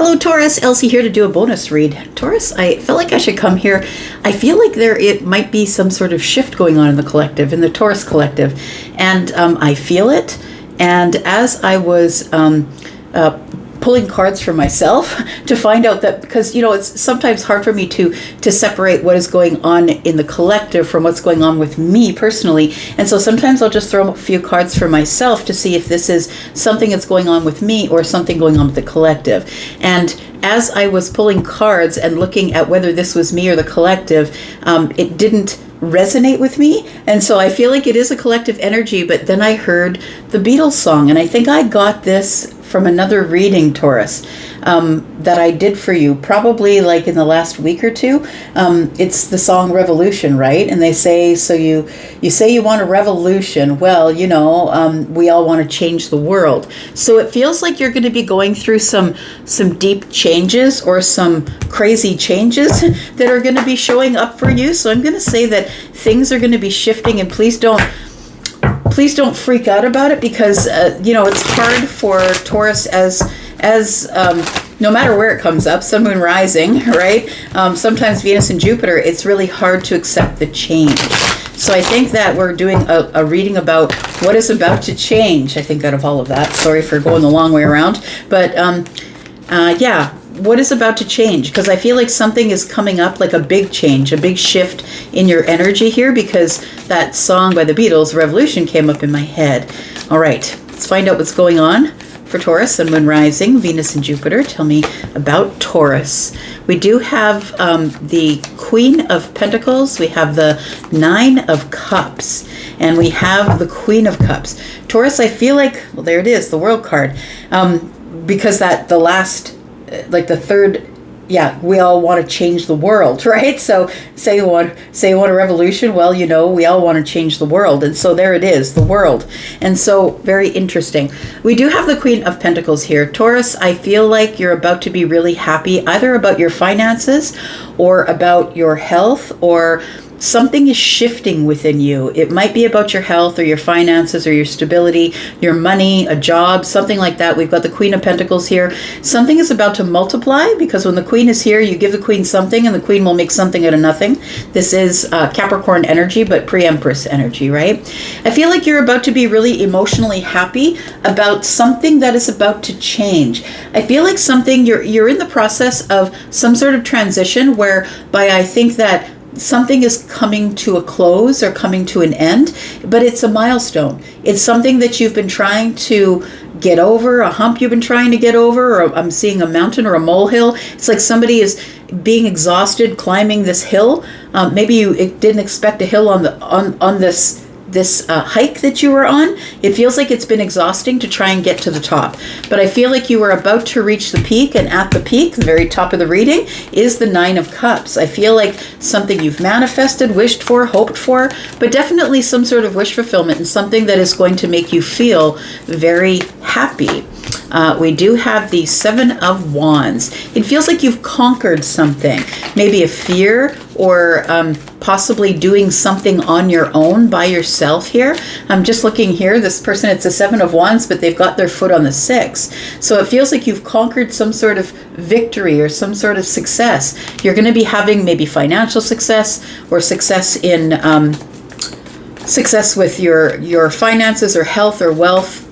Hello, Taurus. Elsie here to do a bonus read. Taurus, I felt like I should come here. I feel like it might be some sort of shift going on in the collective, in the Taurus collective, and I feel it. And as I was pulling cards for myself to find out that, because it's sometimes hard for me to separate what is going on in the collective from what's going on with me personally, and so sometimes I'll just throw a few cards for myself to see if this is something that's going on with me or something going on with the collective. And as I was pulling cards and looking at whether this was me or the collective, it didn't resonate with me, and so I feel like it is a collective energy. But then I heard the Beatles song, and I think I got this from another reading, Taurus, that I did for you, probably like in the last week or two. It's the song Revolution, right? And they say, so you say you want a revolution. Well, we all want to change the world. So it feels like you're going to be going through some deep changes or some crazy changes that are going to be showing up for you. So I'm going to say that things are going to be shifting, and please don't freak out about it, because it's hard for Taurus as no matter where it comes up, Sun, Moon, Rising, right? Sometimes Venus and Jupiter, it's really hard to accept the change. So I think that we're doing a reading about what is about to change, I think, out of all of that. Sorry for going the long way around. But what is about to change? Because I feel like something is coming up, like a big change, a big shift in your energy here, because that song by the Beatles, Revolution, came up in my head. All right, let's find out what's going on for Taurus, Sun, Moon, Rising, Venus and Jupiter. Tell me about Taurus. We do have the Queen of Pentacles, we have the Nine of Cups, and we have the Queen of Cups. Taurus, I feel like, well, there it is, the World card, because the last, like the third, we all want to change the world, right? So say you want a revolution. Well, we all want to change the world. And so there it is, the world. And so very interesting. We do have the Queen of Pentacles here. Taurus, I feel like you're about to be really happy, either about your finances or about your health, or something is shifting within you. It might be about your health or your finances or your stability, your money, a job, something like that. We've got the Queen of Pentacles here. Something is about to multiply, because when the Queen is here, you give the Queen something and the Queen will make something out of nothing. This is Capricorn energy, but pre-Empress energy, right? I feel like you're about to be really emotionally happy about something that is about to change. I feel like you're in the process of some sort of transition, whereby I think that something is coming to a close or coming to an end, but it's a milestone. It's something that you've been trying to get over, a hump you've been trying to get over, or I'm seeing a mountain or a molehill. It's like somebody is being exhausted climbing this hill. Maybe you didn't expect a hill on this hike that you were on. It feels like it's been exhausting to try and get to the top. But I feel like you were about to reach the peak, and at the peak, the very top of the reading, is the Nine of Cups. I feel like something you've manifested, wished for, hoped for, but definitely some sort of wish fulfillment, and something that is going to make you feel very happy. We do have the Seven of Wands. It feels like you've conquered something, maybe a fear, or possibly doing something on your own by yourself here. I'm just looking here, this person, it's a Seven of Wands, but they've got their foot on the Six. So it feels like you've conquered some sort of victory or some sort of success. You're going to be having maybe financial success, or success in success with your finances or health or wealth,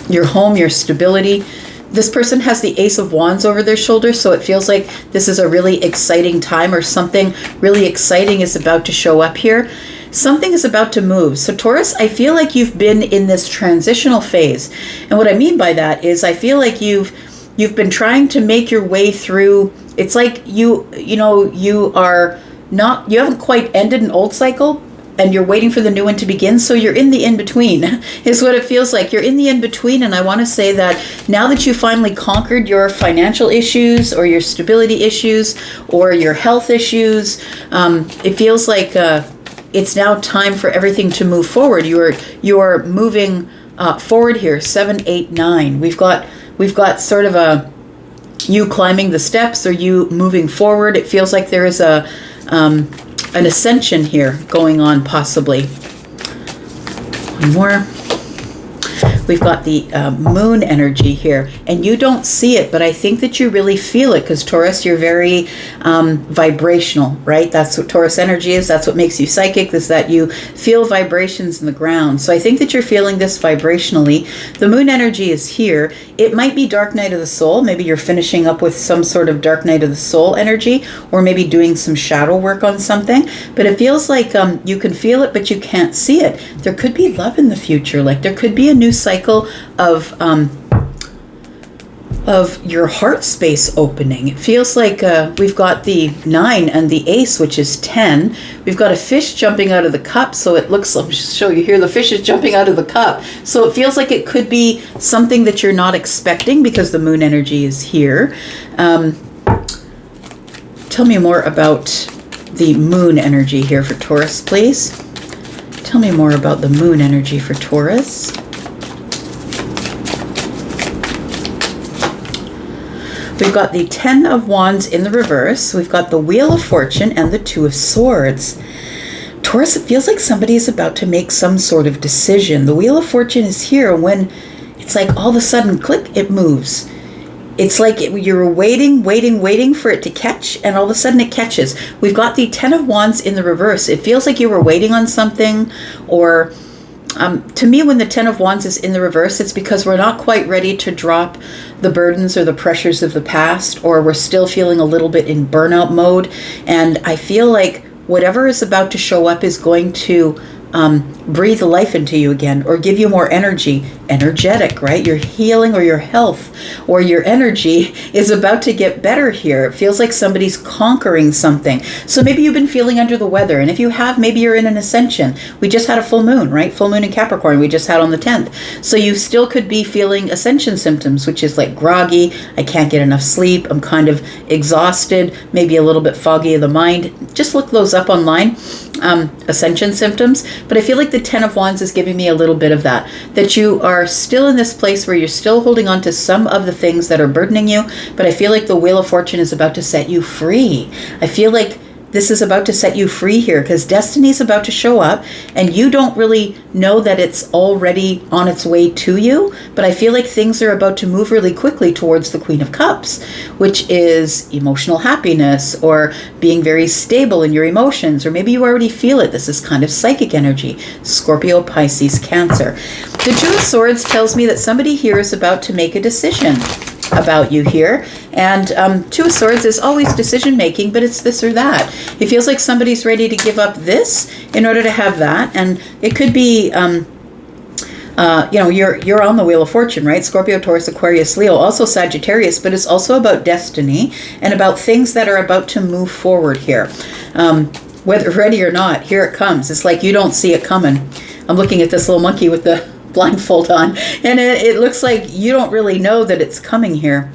your home, your stability. This person has the Ace of Wands over their shoulder, so it feels like this is a really exciting time, or something really exciting is about to show up here. Something is about to move. So Taurus, I feel like you've been in this transitional phase. And what I mean by that is I feel like you've been trying to make your way through. It's like you haven't quite ended an old cycle, and you're waiting for the new one to begin. So you're in the in-between is what it feels like. You're in the in-between. And I want to say that now that you finally conquered your financial issues, or your stability issues, or your health issues, it feels like it's now time for everything to move forward. You are moving forward here. 7, 8, 9. We've got sort of you climbing the steps, or you moving forward. It feels like there is an ascension here going on, possibly. One more. We've got the moon energy here, and you don't see it, but I think that you really feel it, because Taurus, you're very vibrational, right? That's what Taurus energy is. That's what makes you psychic, is that you feel vibrations in the ground. So I think that you're feeling this vibrationally. The moon energy is here. It might be dark night of the soul. Maybe you're finishing up with some sort of dark night of the soul energy, or maybe doing some shadow work on something. But it feels like you can feel it, but you can't see it. There could be love in the future. Like there could be a new cycle of your heart space opening. It feels like we've got the 9 and the ace, which is 10. We've got a fish jumping out of the cup, so it looks, let me just show you here, the fish is jumping out of the cup. So it feels like it could be something that you're not expecting, because the moon energy is here. Tell me more about the moon energy here for Taurus, please. Tell me more about the moon energy for Taurus. We've got the 10 of Wands in the reverse. We've got the Wheel of Fortune and the 2 of Swords. Taurus, it feels like somebody is about to make some sort of decision. The Wheel of Fortune is here when it's like all of a sudden, click, it moves. It's like you're waiting for it to catch, and all of a sudden it catches. We've got the 10 of Wands in the reverse. It feels like you were waiting on something, or to me, when the 10 of Wands is in the reverse, it's because we're not quite ready to drop the burdens or the pressures of the past, or we're still feeling a little bit in burnout mode. And I feel like whatever is about to show up is going to breathe life into you again, or give you more energy. Energetic, right? Your healing or your health or your energy is about to get better here. It feels like somebody's conquering something. So maybe you've been feeling under the weather, and if you have, maybe you're in an ascension. We just had a full moon, right? Full moon in Capricorn we just had on the 10th. So you still could be feeling ascension symptoms, which is like groggy, I can't get enough sleep, I'm kind of exhausted, maybe a little bit foggy of the mind. Just look those up online, ascension symptoms. But I feel like the 10 of Wands is giving me a little bit of that you are still in this place where you're still holding on to some of the things that are burdening you, but I feel like the Wheel of Fortune is about to set you free. I feel like this is about to set you free here, because destiny is about to show up, and you don't really know that it's already on its way to you, but I feel like things are about to move really quickly towards the Queen of Cups, which is emotional happiness, or being very stable in your emotions, or maybe you already feel it. This is kind of psychic energy. Scorpio, Pisces, Cancer. The 2 of Swords tells me that somebody here is about to make a decision about you here. And 2 of Swords is always decision making, but it's this or that. It feels like somebody's ready to give up this in order to have that. And it could be you're on the Wheel of Fortune, right? Scorpio, Taurus, Aquarius, Leo, also Sagittarius, but it's also about destiny and about things that are about to move forward here. Whether ready or not, here it comes. It's like you don't see it coming. I'm looking at this little monkey with the blindfold on, and it looks like you don't really know that it's coming here,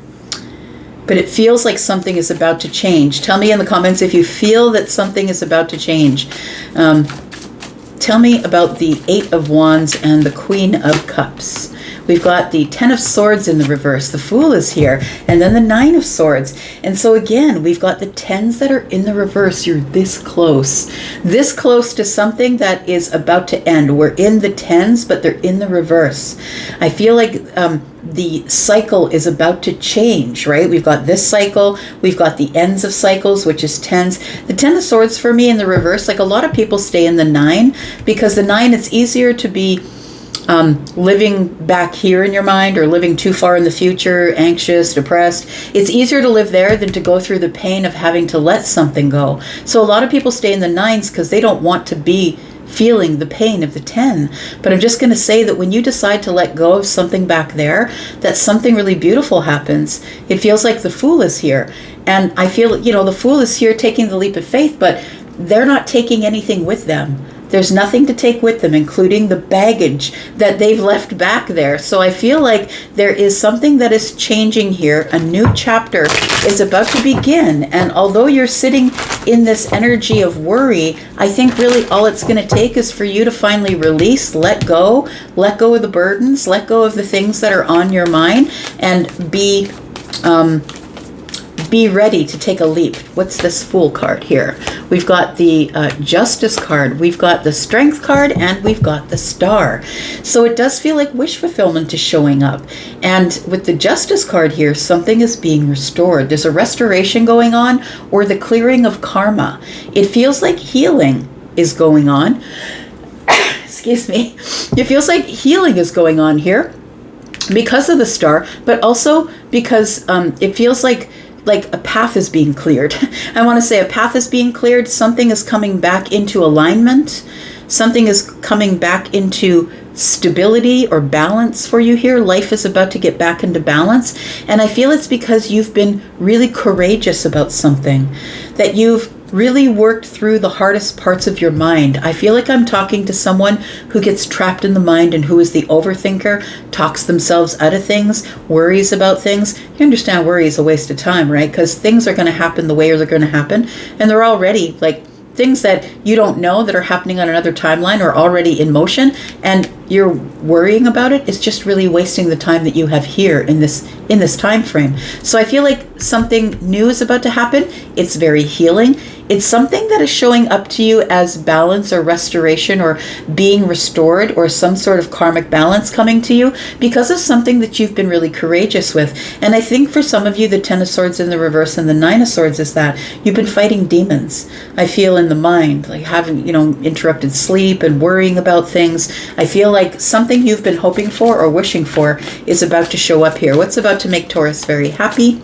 but it feels like something is about to change. Tell me in the comments if you feel that something is about to change. Tell me about the 8 of Wands and the Queen of Cups. We've got the 10 of Swords in the reverse. The Fool is here. And then the 9 of Swords. And so again, we've got the 10s that are in the reverse. You're this close to something that is about to end. We're in the 10s, but they're in the reverse. I feel like the cycle is about to change, right? We've got this cycle. We've got the ends of cycles, which is 10s. The 10 of Swords for me in the reverse, like a lot of people stay in the 9, because the 9, it's easier to be living back here in your mind, or living too far in the future, anxious, depressed. It's easier to live there than to go through the pain of having to let something go. So a lot of people stay in the 9s because they don't want to be feeling the pain of the 10. But I'm just going to say that when you decide to let go of something back there, that something really beautiful happens. It feels like the Fool is here. And I feel, the Fool is here taking the leap of faith, but they're not taking anything with them. There's nothing to take with them, including the baggage that they've left back there. So I feel like there is something that is changing here. A new chapter is about to begin. And although you're sitting in this energy of worry, I think really all it's going to take is for you to finally release, let go of the burdens, let go of the things that are on your mind, and be be ready to take a leap. What's this Fool card here? We've got the Justice card, we've got the Strength card, and we've got the Star. So it does feel like wish fulfillment is showing up. And with the Justice card here, something is being restored. There's a restoration going on, or the clearing of karma. It feels like healing is going on. Excuse me. It feels like healing is going on here because of the Star, but also because it feels like a path is being cleared. I want to say a path is being cleared. Something is coming back into alignment. Something is coming back into stability or balance for you here. Life is about to get back into balance. And I feel it's because you've been really courageous about something, that you've really worked through the hardest parts of your mind. I feel like I'm talking to someone who gets trapped in the mind and who is the overthinker, talks themselves out of things, worries about things. You understand worry is a waste of time, right? Because things are going to happen the way they're going to happen. And they're already like things that you don't know that are happening on another timeline are already in motion, and you're worrying about it. It's just really wasting the time that you have here in this time frame. So I feel like something new is about to happen. It's very healing. It's something that is showing up to you as balance or restoration or being restored, or some sort of karmic balance coming to you because of something that you've been really courageous with. And I think for some of you, the Ten of Swords in the reverse and the Nine of Swords is that you've been fighting demons. I feel in the mind, like having, interrupted sleep and worrying about things. I feel like something you've been hoping for or wishing for is about to show up here. What's about to make Taurus very happy?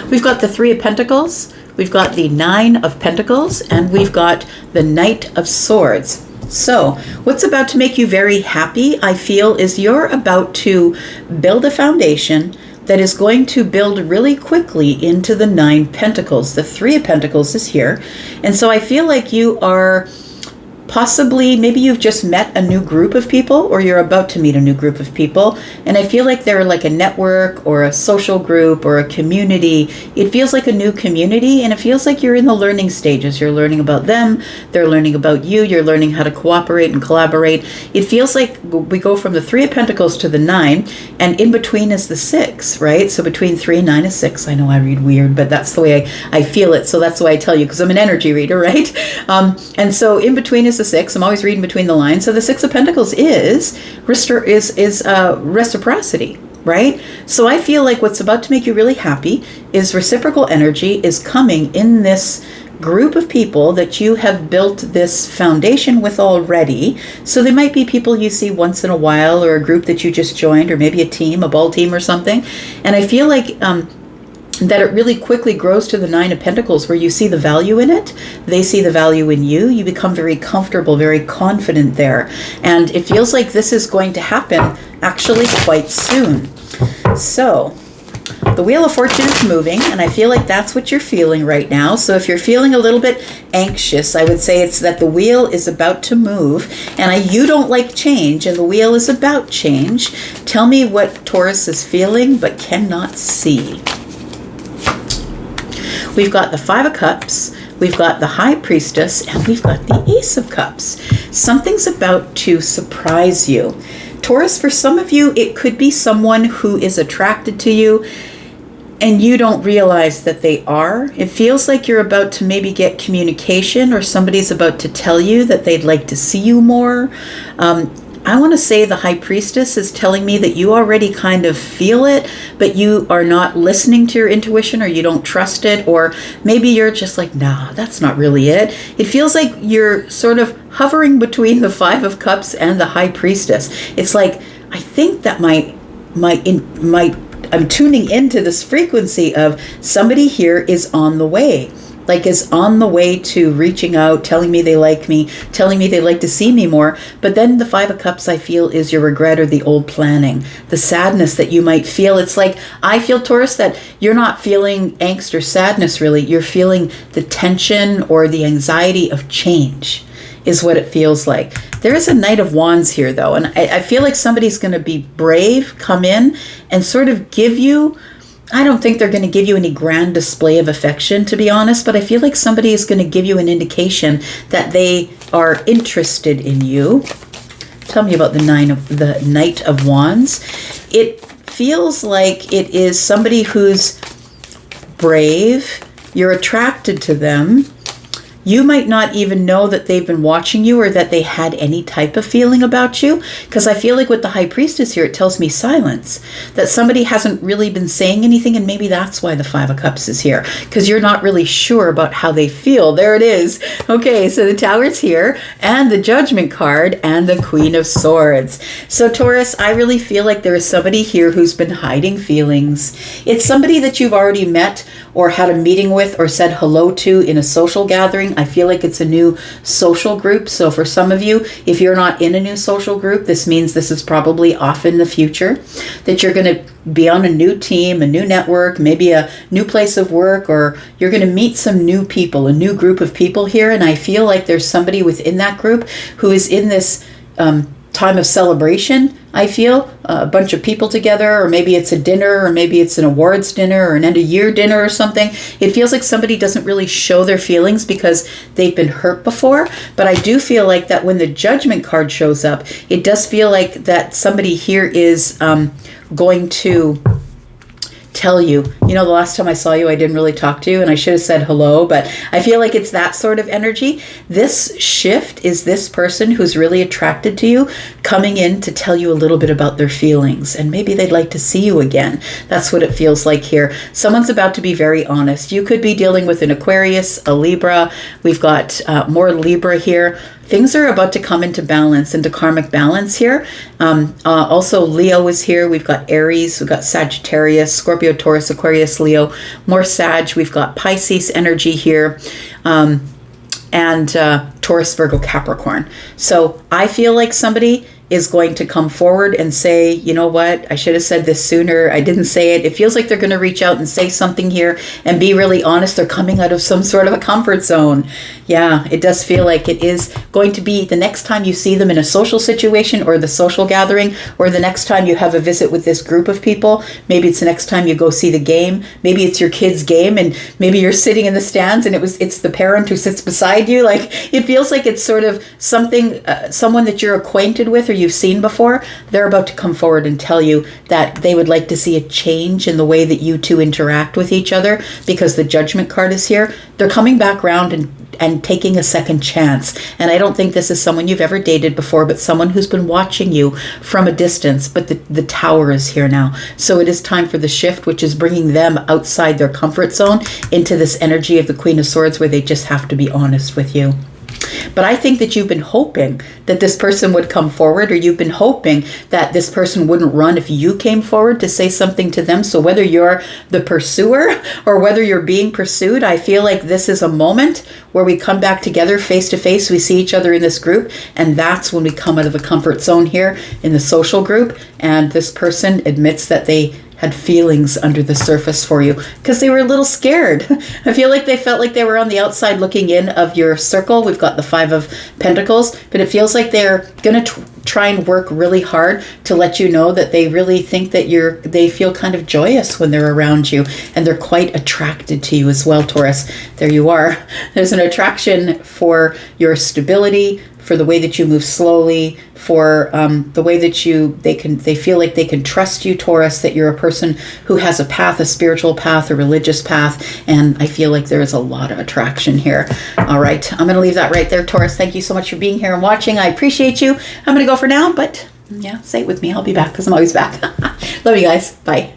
We've got the Three of Pentacles, we've got the Nine of Pentacles, and we've got the Knight of Swords. So what's about to make you very happy, I feel, is you're about to build a foundation that is going to build really quickly into the Nine Pentacles. The Three of Pentacles is here. And so I feel like you are possibly, maybe you've just met a new group of people, or you're about to meet a new group of people, and I feel like they're like a network or a social group or a community. It feels like a new community, and it feels like you're in the learning stages. You're learning about them, they're learning about you, you're learning how to cooperate and collaborate. It feels like we go from the Three of Pentacles to the Nine, and in between is the Six, right? So between 3 and 9 is 6. I know I read weird, but that's the way I feel it, so that's why I tell you, because I'm an energy reader, right? And so in between is the 6. I'm always reading between the lines. So the Six of Pentacles is reciprocity, right? So I feel like what's about to make you really happy is reciprocal energy is coming in this group of people that you have built this foundation with already. So they might be people you see once in a while, or a group that you just joined, or maybe a team, a ball team or something. And I feel like that it really quickly grows to the Nine of Pentacles, where you see the value in it. They see the value in you. You become very comfortable, very confident there. And it feels like this is going to happen actually quite soon. So the Wheel of Fortune is moving, and I feel like that's what you're feeling right now. So if you're feeling a little bit anxious, I would say it's that the wheel is about to move, and you don't like change, and the wheel is about change. Tell me what Taurus is feeling but cannot see. We've got the Five of Cups, we've got the High Priestess, and we've got the Ace of Cups. Something's about to surprise you. Taurus, for some of you, it could be someone who is attracted to you and you don't realize that they are. It feels like you're about to maybe get communication, or somebody's about to tell you that they'd like to see you more. I want to say the High Priestess is telling me that you already kind of feel it, but you are not listening to your intuition, or you don't trust it, or maybe you're just like, nah, that's not really it. It feels like you're sort of hovering between the Five of Cups and the High Priestess. It's like, I think that I'm tuning into this frequency of somebody here is on the way. Like is on the way to reaching out, telling me they like me, telling me they'd like to see me more. But then the Five of Cups, I feel, is your regret or the old planning, the sadness that you might feel. It's like, I feel, Taurus, that you're not feeling angst or sadness, really. You're feeling the tension or the anxiety of change is what it feels like. There is a Knight of Wands here, though, and I feel like somebody's going to be brave, come in, and sort of give you, I don't think they're going to give you any grand display of affection, to be honest, but I feel like somebody is going to give you an indication that they are interested in you. Tell me about the Knight of Wands. It feels like it is somebody who's brave. You're attracted to them. You might not even know that they've been watching you or that they had any type of feeling about you. Because I feel like with the High Priestess here, it tells me silence. That somebody hasn't really been saying anything, and maybe that's why the Five of Cups is here. Because you're not really sure about how they feel. There it is. Okay, so the Tower's here, and the Judgment card, and the Queen of Swords. So Taurus, I really feel like there is somebody here who's been hiding feelings. It's somebody that you've already met or had a meeting with or said hello to in a social gathering. I feel like it's a new social group. So for some of you, if you're not in a new social group, this means this is probably off in the future, that you're going to be on a new team, a new network, maybe a new place of work, or you're going to meet some new people, a new group of people here. And I feel like there's somebody within that group who is in this time of celebration. I feel a bunch of people together, or maybe it's a dinner, or maybe it's an awards dinner or an end of year dinner or something. It feels like somebody doesn't really show their feelings because they've been hurt before. But I do feel like that when the Judgment card shows up, it does feel like that somebody here is going to tell you, the last time I saw you, I didn't really talk to you, and I should have said hello, but I feel like it's that sort of energy. This shift is this person who's really attracted to you coming in to tell you a little bit about their feelings, and maybe they'd like to see you again. That's what it feels like here. Someone's about to be very honest. You could be dealing with an Aquarius, a Libra. We've got more Libra here. Things are about to come into balance, into karmic balance here. Also, Leo is here. We've got Aries. We've got Sagittarius, Scorpio, Taurus, Aquarius, Leo. More Sag. We've got Pisces energy here. And Taurus, Virgo, Capricorn. So I feel like somebody is going to come forward and say, you know what, I should have said this sooner. I didn't say it. It feels like they're going to reach out and say something here and be really honest. They're coming out of some sort of a comfort zone. Yeah, it does feel like it is going to be the next time you see them in a social situation or the social gathering, or the next time you have a visit with this group of people. Maybe it's the next time you go see the game. Maybe it's your kid's game, and maybe you're sitting in the stands and it's the parent who sits beside you. Like, it feels like it's sort of something, someone that you're acquainted with or you've seen before. They're about to come forward and tell you that they would like to see a change in the way that you two interact with each other, because the Judgment card is here. They're coming back around and taking a second chance. And I don't think this is someone you've ever dated before, but someone who's been watching you from a distance. But the Tower is here now. So it is time for the shift, which is bringing them outside their comfort zone into this energy of the Queen of Swords, where they just have to be honest with you. But I think that you've been hoping that this person would come forward, or you've been hoping that this person wouldn't run if you came forward to say something to them. So whether you're the pursuer or whether you're being pursued, I feel like this is a moment where we come back together face to face. We see each other in this group, and that's when we come out of the comfort zone here in the social group, and this person admits that they had feelings under the surface for you because they were a little scared. I feel like they felt like they were on the outside looking in of your circle. We've got the Five of Pentacles, but it feels like they're going to try and work really hard to let you know that they really think that they feel kind of joyous when they're around you, and they're quite attracted to you as well, Taurus. There you are. There's an attraction for your stability, for the way that you move slowly, for the way that they feel like they can trust you, Taurus, that you're a person who has a path, a spiritual path, a religious path, and I feel like there is a lot of attraction here. All right, I'm going to leave that right there, Taurus. Thank you so much for being here and watching. I appreciate you. I'm going to go for now, but yeah, say it with me. I'll be back because I'm always back. Love you guys. Bye.